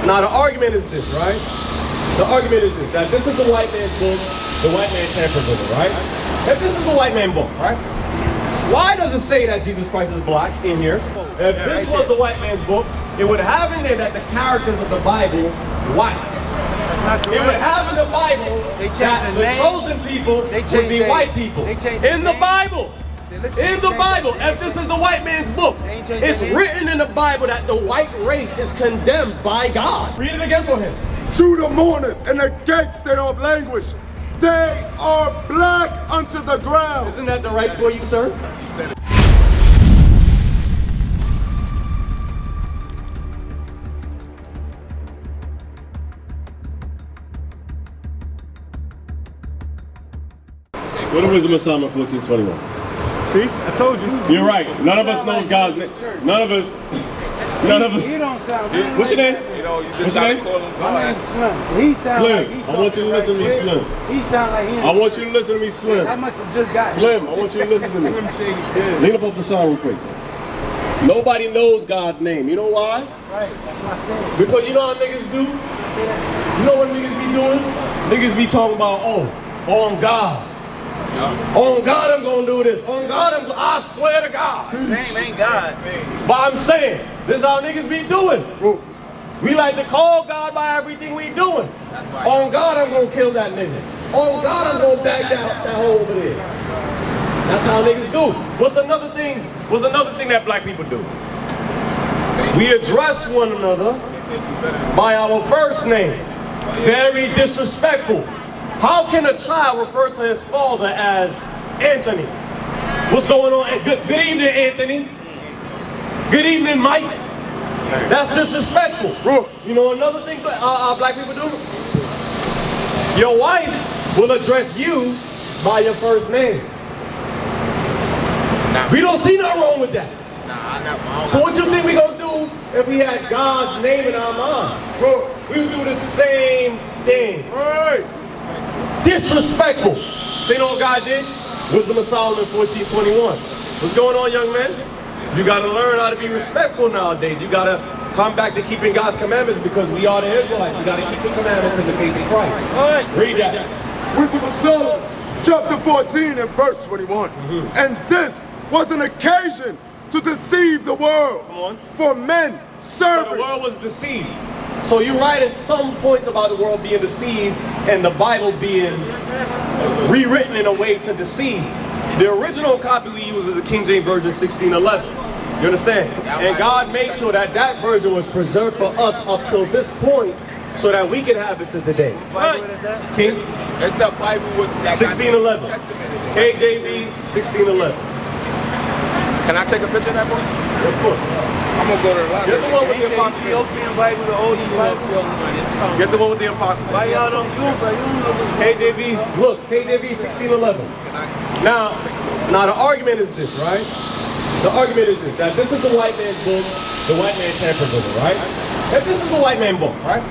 Now the argument is this, right? The argument is this, that this is the white man's book, the white man tampered with it, right? If this is the white man's book, right? Why does it say that Jesus Christ is black in here? If this was the white man's book, it would have in there that the characters of the Bible white. It would have in the Bible that the chosen people would be white people. In the Bible. In the Bible, if this is the white man's book, it's written in the Bible that the white race is condemned by God. Read it again for him. Judah mourneth, and the gates thereof languish. They are black unto the ground. Isn't that the right for you, sir? He said it. What is Wisdom of Solomon 14:21? See, I told you. You're right. None of us knows God's name. None of us. None of us. He don't sound good. What's your name? You know, you What's just your gotta name? call him My God. name's Slim. He sound Slim. like he I want you to listen to me, Slim. He sound like he. I want you to listen to me, I Slim. must have just got Slim, I want you to listen to me. Lean up off the side real quick. Nobody knows God's name. You know why? Right, that's what I said. Because you know how niggas do? You know what niggas be doing? Niggas be talking about, oh, on God. On God I'm gonna do this. On God I swear to God. Name ain't God. But I'm saying, this is how niggas be doing. We like to call God by everything we doing. That's right. On God I'm gonna kill that nigga. On God I'm gonna back that hole over there. That's how niggas do. What's another thing that black people do? We address one another by our first name. Very disrespectful. How can a child refer to his father as Anthony? What's going on? Good evening, Anthony. Good evening, Mike. That's disrespectful. You know another thing black people do? Your wife will address you by your first name. We don't see nothing wrong with that. So what you think we gonna do if we had God's name in our minds? We would do the same thing. Disrespectful. So you know what God did? Wisdom of Solomon 14:21. What's going on, young men? You gotta learn how to be respectful nowadays. You gotta come back to keeping God's commandments because we are the Israelites. We gotta keep the commandments in the faith of Christ. All right, read that. Wisdom of Solomon, chapter 14 and verse 21. And this was an occasion to deceive the world. Come on. For men So serving. the world was deceived. So you write in some points about the world being deceived and the Bible being rewritten in a way to deceive. The original copy we use is the King James Version 1611. You understand? And God made sure that that version was preserved for us up till this point so that we can have it to today. What is that? King It's the Bible with that 1611. Testament in it. KJV 1611. Can I take a picture of that book? Of course. I'm gonna go to the Get the library. one with the Ain't the Apocrypha. Ethiopian Bible, the oldest Bible? Get the one with the Apocrypha. Why y'all don't use it? You don't know what's KJV's, look, KJV 1611. Now the argument is this, right? The argument is this, that this is the white man's book, the white man tampered with it, right? If this is the white man book, right?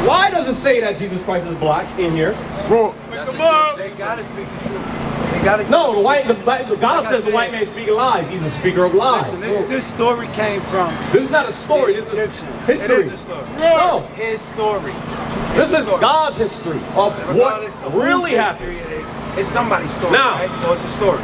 Why does it say that Jesus Christ is black in here? They gotta speak the truth. They gotta. No, God says the white man speaking lies. He's a speaker of lies. Listen, this story came from This is not a story, the this is Egyptians. history. It is a story. No, His story. this It's a is story. God's history of what Regardless of whose really history happened. it is, it's somebody's story, Now- right? So it's a story.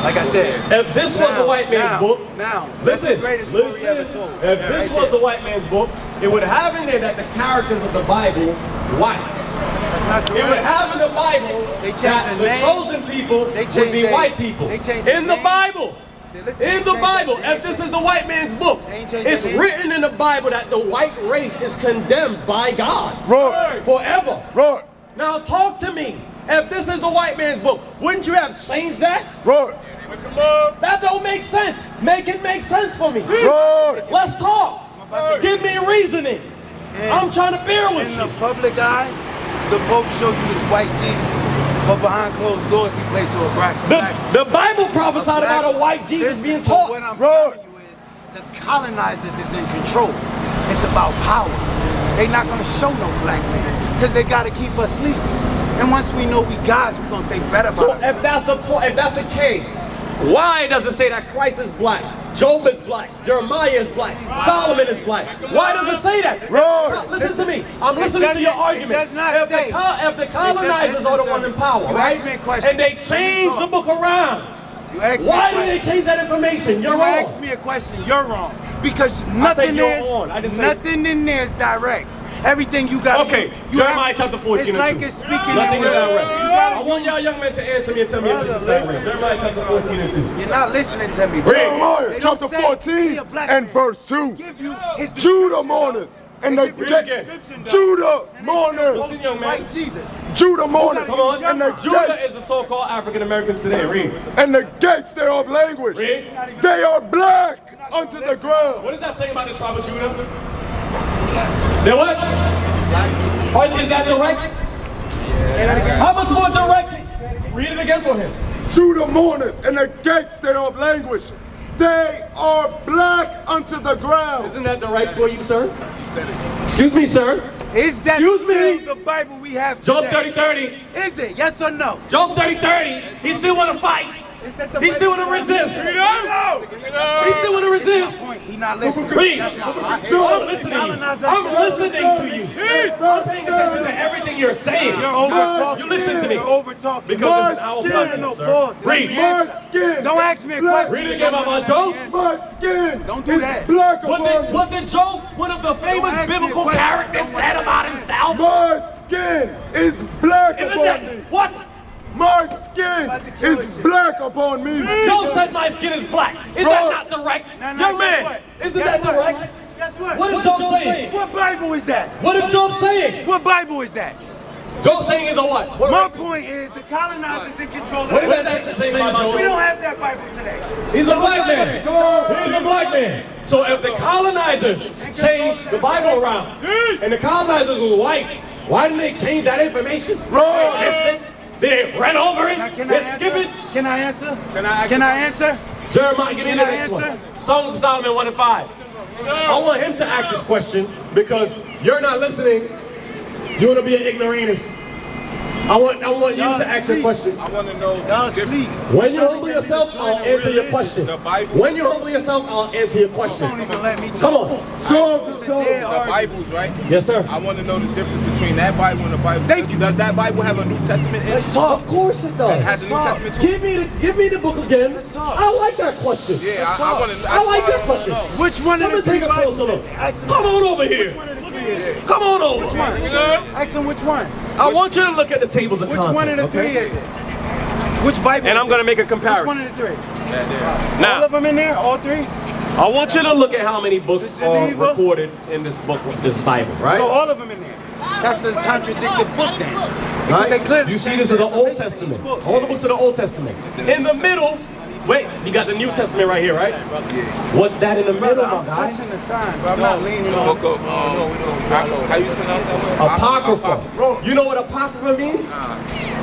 Like I said. If this was the white man's book, that's the listen, greatest story listen. ever told. If this was the white man's book, it would have in there that the characters of the Bible white. That's not It would correct. have in the Bible They changed that the the names. chosen people They would changed be their- white people. they changed the In the names. Bible. Listen, they In the changed Bible, that. if this is the white man's book, They ain't changed it's their name. written in the Bible that the white race is condemned by God Right. forever. Right. Now talk to me. If this is the white man's book, wouldn't you have changed that? Right. That don't make sense. Make it make sense for me. Right. Let's talk. Give me reasonings. I'm trying to bear with In you. the public eye, the Pope showed you his white Jesus, but behind closed doors he played to a black. The Bible prophesied about a white Jesus being taught. What I'm telling you is, the colonizers is in control. It's about power. They not gonna show no black man because they gotta keep us sleeping. And once we know we gods, we're gonna think better about So ourselves. if that's the point, if that's the case, why does it say that Christ is black? Job is black. Jeremiah is black. Solomon is black. Why does it say that? Right. I'm listening to your argument. It does not if say. if the colonizers are the one in power, You right? asked me a question. And they change the book around. You asked me a Why question. did they change that information? You're You wrong. asked me a question. You're wrong. Because nothing you're there, on. I didn't say- nothing in there is direct. Everything you got. Okay, you Jeremiah chapter 14 It's and 2. like it's speaking Nothing in is real. direct. You gotta I want use- y'all young men to answer me and tell me if this is direct. Jeremiah chapter 14 and 2. You're not listening to me. bro. Jeremiah They don't chapter say 14 he a black and man. verse 2. Give you his Judah description, mourneth, though. and They the give you Read his again. description, though. Judah And they mourneth. Listen, young man. Like Jesus. Judah mourneth, Come on. and the Judah gates, is the so-called African Americans today. Read. and the gates thereof languish. Read. They are black unto the ground. What does that say about the tribe of Judah? They're what? Or is that direct? Say that again. How much more direct? Read it again for him. Judah mourneth, and the gates thereof languish. They are black unto the ground. Isn't that direct for you, sir? Excuse me, sir. Is that Excuse me? still the Bible we have Job today? 30:30. Is it? Yes or no? Job 30:30. He still want to fight. Is that the He still want Bible to we have resist. today? He still want to resist. Point. He not listening. Read. That's not- I'm listening. I'm listening to you. I'm paying attention to everything you're saying. You're over talking. You listen to me. You're over talking. Because this is our skin. platform, No sir. pause. Read. My skin. Don't ask me a black- question. Read it again, Mama Joe. My skin Don't do is that. black What upon did, me. what did Job, one of the famous ask me a biblical question. characters, said about himself? My skin is black Isn't upon that me. what? My skin is black upon me. Job said my skin is black. Is that not direct? Now, Young guess man, what? isn't Guess that what? direct? Guess what? What is Job saying? What Bible is that? What is Job saying? What Bible is that? Job saying is a what? My point is the colonizers in control of What does everything. that say about We Job? don't have that Bible today. He's a black man. He's a black man. So if the colonizers changed the Bible around, and the colonizers was white, why didn't they change that information? They missed it. They ran over it. Now, can They I skip answer? it. Can I answer? Can I answer? Jeremiah, give me Can the I next answer? one. Songs of Solomon 1 and 5. I want him to ask this question because you're not listening. You want to be an ignoramus. I want you Y'all to ask the sleep. question. I want to know Y'all the sleep. When you humble yourself, I'll answer your question. The Bible. When you humble yourself, I'll answer your question. Don't even let me talk. Come on. Psalms of Sit Solomon. there, The argue. Bibles, right? Yes, sir. I want to know the difference between that Bible and the Bible. Thank you. Does that Bible have a New Testament in it? Let's talk. Of course it It does. has a New talk. Testament too? Give me the book again. Let's talk. I like that question. Yeah, Let's I talk. want to. I like that question. Which one Come of and the take three a Bibles closer is look. it? Ask him. Come on over here. Which one of the three is it? Come on over. Which one? Ask him which one. I want you to look at the tables of Which contents. one of the okay? three is it? Which Bible? And is I'm going to it? make a Which one comparison. of the three? All Now, of them in there? All three? I want you to look at how many books The are Geneva? recorded in this book, this Bible, right? So all of them in there. That's the contradictive book then. Because Right? they clearly You see changed this is the Old information in each Testament. book. All the books of the Old Testament. In the middle, wait, you got the New Testament right here, right? What's that in the middle, Brother, my I'm guy? touching the sign, but I'm not leaning on. Book of, how you pronounce that one? Apocrypha. You know what apocrypha means?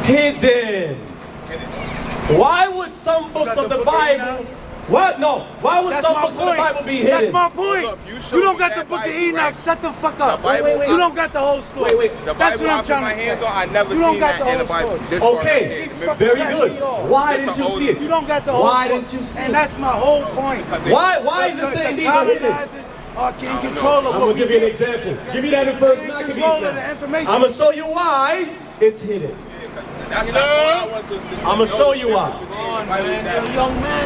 Hidden. Why would some books got of the the book of Bible? Enoch? What? No. Why would That's some my books of the point. Bible be hidden? That's my point. Look, you You, showed don't me got the that book of Bible, Enoch. right? Shut the fuck up. The Bible, You don't got the whole story. Wait. The That's Bible what I I'm put trying my to hands say. on, I never You don't seen got that the in the whole Bible. story. This part right Okay, here. very That's good. me off. Why That's didn't the you old- see it? You don't got the whole Why book. didn't you see And it? that's my whole point. Why is it Because saying the these are hidden? colonizers are in control of I'm what gonna we give you an get. example. Give me that in First They're in Maccabees. control of the information. I'm gonna show you why it's hidden. That's all I want to I'm gonna show you why.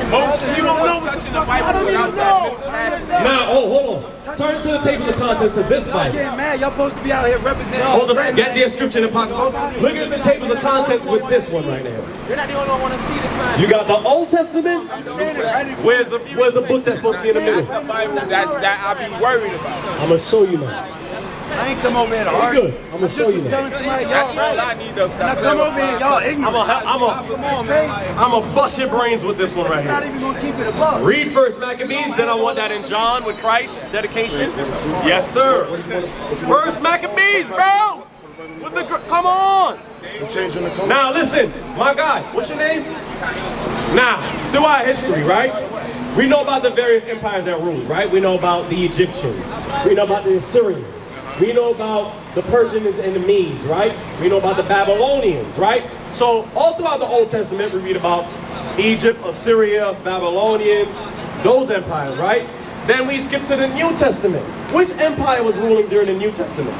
Most people was touching the Bible without that middle passage. Now, hold on. Turn to the table of contents of this Y'all Bible. getting mad. Y'all supposed to be out here representing. Hold on, get the inscription in pocket. Look at the tables of contents with this one right now. You're not the only one want to see the sign. You got the Old Testament. Where's the book that's supposed to be in the middle? That's the Bible that I be worried about. I'm gonna show you now. I ain't come over here to You argue. good? I'm gonna show you was now. telling somebody That's y'all all I right. need to Now come over here, y'all ignorant. I'm a bust your brains with this one right Not here. even gonna keep it above. Read First Maccabees, then I want that in John with Christ dedication. Yes, sir. First Maccabees, bro. With the come on. Changing the color. Now listen, my guy, what's your name? Now, throughout history, right? We know about the various empires that ruled, right? We know about the Egyptians. We know about the Assyrians. We know about the Persians and the Medes, right? We know about the Babylonians, right? So all throughout the Old Testament, we read about Egypt, Assyria, Babylonians, those empires, right? Then we skip to the New Testament. Which empire was ruling during the New Testament?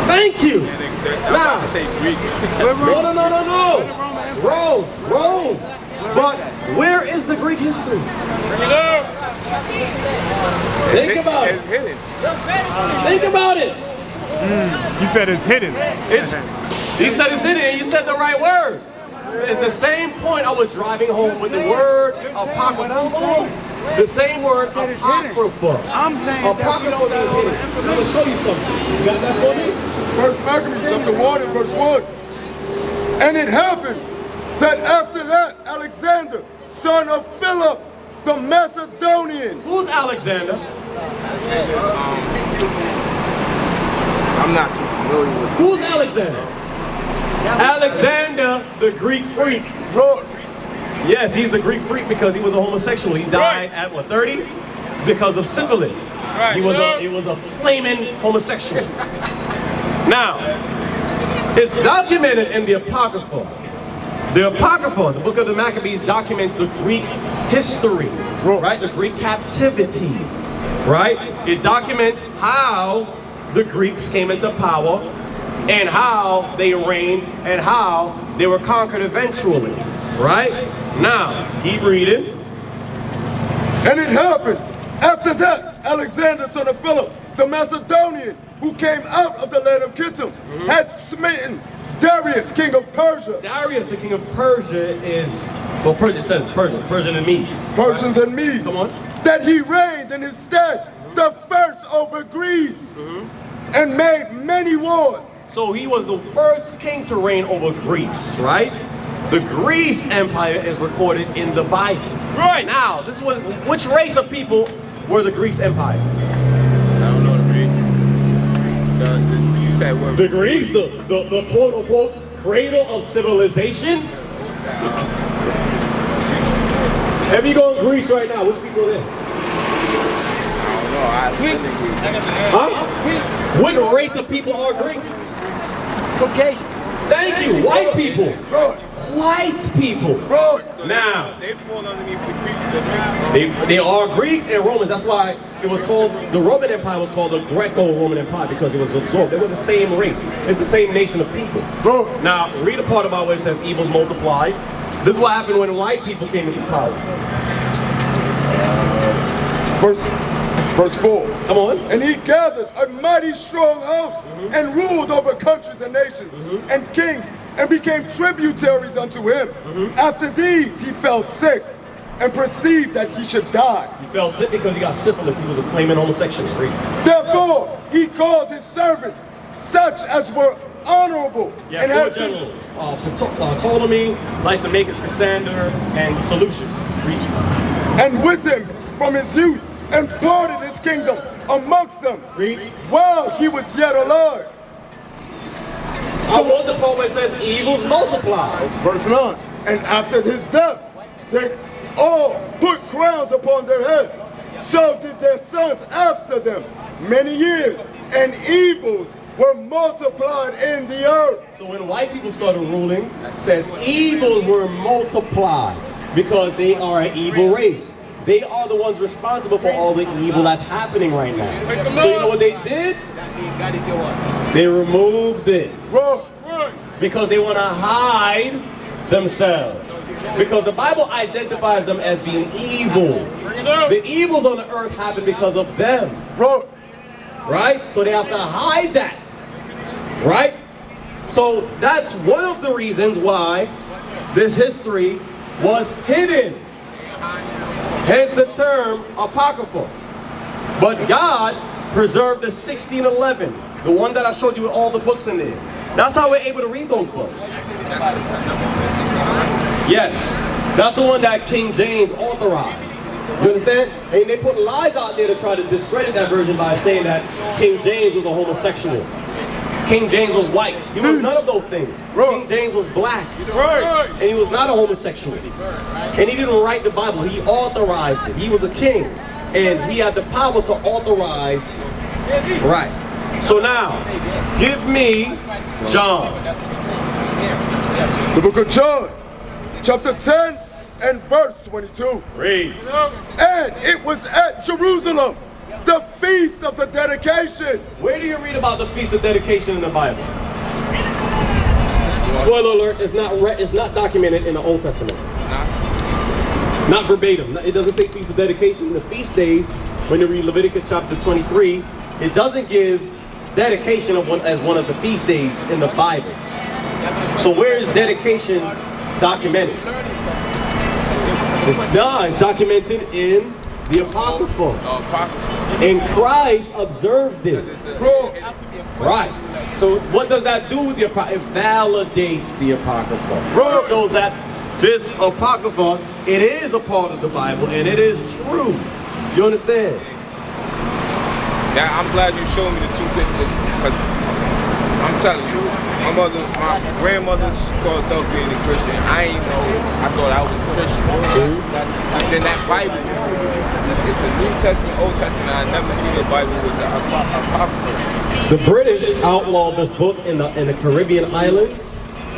Thank you. I'm about to say Greek. No. Rome. But where is the Greek history? Think about it. It's hidden. Think about it. You said it's hidden. He said it's hidden, and you said the right word. It's the same point I was driving home with the word apocrypha. The same word apocrypha. I'm saying that we Apocrypha don't is know the hidden. I'm going to show you something. You got that for me? First Maccabees chapter 1 and verse 1. And it happened that after that, Alexander, son of Philip, the Macedonian. Who's Alexander? I'm not too familiar with Who's Alexander? Alexander, the Greek freak. Lord, Yes, he's the Greek freak because he was a homosexual. He died at what, 30? Because of syphilis. He was a flaming homosexual. Now, it's documented in the Apocrypha. The Apocrypha, the book of the Maccabees, documents the Greek history, right? The Greek captivity, right? It documents how the Greeks came into power and how they reigned and how they were conquered eventually, right? Now, keep reading. and it happened after that, Alexander, son of Philip, the Macedonian, who came out of the land of Kittim, had smitten Darius, king of Persia. Darius, the king of Persia, is, well, Persia says Persian and Medes. Persians and Medes. Come on. That he reigned in his stead, the first over Greece, and made many wars. So he was the first king to reign over Greece, right? The Greece Empire is recorded in the Bible. Right. Now, this was, which race of people were the Greece Empire? I don't know the Greeks. You said what? The Greeks, the quote-unquote cradle of civilization. If you go to Greece right now, which people are there? I don't know. Huh? What race of people are Greeks? Caucasian. Thank you, white people. Lord, White people. Lord. So Now, they fall underneath the Greeks. they are Greeks and Romans. That's why it was called, the Roman Empire was called the Greco-Roman Empire, because it was absorbed. They were the same race. It's the same nation of people. Lord. Now, read a part about where it says evils multiplied. This is what happened when white people came into power. Verse 4. Come on. And he gathered a mighty strong host and ruled over countries and nations and kings and became tributaries unto him. After these he fell sick and perceived that he should die. He fell sick because he got syphilis. He was a flaming homosexual. Read. Therefore he called his servants, such as were honorable, Yeah, and four had been, generals. Ptolemy, Lysimachus, Cassander, and Seleucus. Read. and with him from his youth, and parted his kingdom amongst them Read. while he was yet alive. I want the part where it says evils multiply. Verse 9. And after his death, they all put crowns upon their heads. So did their sons after them many years, and evils were multiplied in the earth. So when white people started ruling, it says evils were multiplied because they are an evil race. They are the ones responsible for all the evil that's happening right now. So you know what they did? They removed it. Bro, Because they want to hide themselves. Because the Bible identifies them as being evil. The evils on the earth happen because of them. bro, Right? So they have to hide that. Right? So that's one of the reasons why this history was hidden. Hence the term apocryphal. But God preserved the 1611, the one that I showed you with all the books in there. That's how we're able to read those books. Yes, that's the one that King James authorized. You understand? And they put lies out there to try to discredit that version by saying that King James was a homosexual. King James was white. He was none of those things. King James was black. And he was not a homosexual. And he didn't write the Bible. He authorized it. He was a king. And he had the power to authorize. Right. So now, give me John. the book of John, chapter 10 and verse 22. Read. And it was at Jerusalem, the feast of the dedication. Where do you read about the Feast of Dedication in the Bible? Spoiler alert, it's not documented in the Old Testament. Not verbatim. It doesn't say Feast of Dedication. The feast days, when you read Leviticus chapter 23, it doesn't give dedication as one of the feast days in the Bible. So where is dedication documented? It's documented in the Apocrypha. And Christ observed it. Right. So what does that do with the Apocrypha? It validates the Apocrypha. It shows that this Apocrypha, it is a part of the Bible and it is true. You understand? Yeah, I'm glad you showed me the two things, because I'm telling you, my grandmother, she called herself being a Christian. I ain't know, I thought I was a Christian. And then that Bible, it's a New Testament, Old Testament. I never seen a Bible with the Apocrypha. The British outlawed this book in the Caribbean islands,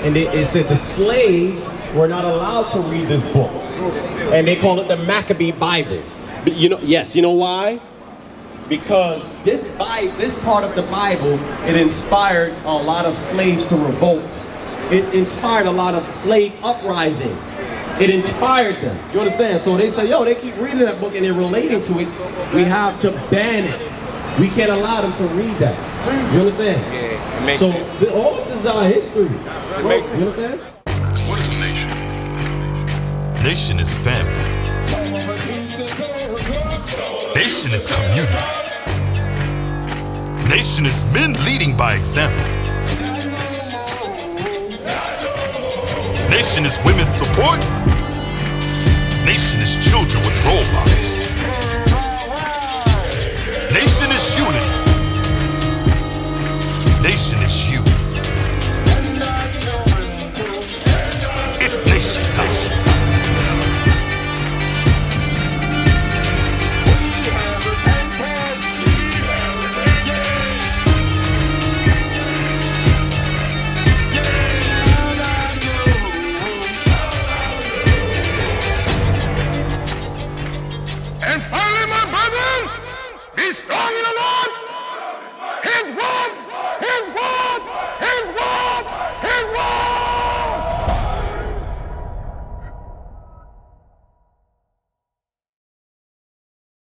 and it said the slaves were not allowed to read this book. And they call it the Maccabee Bible. But you know why? Because this part of the Bible, it inspired a lot of slaves to revolt. It inspired a lot of slave uprisings. It inspired them. You understand? So they say, yo, they keep reading that book and they're relating to it. We have to ban it. We can't allow them to read that. You understand? Yeah, it makes so sense. all of this is our history. You understand? What is a nation? Nation is family. Nation is community. Nation is men leading by example. Nation is women's support. Nation is children with role models.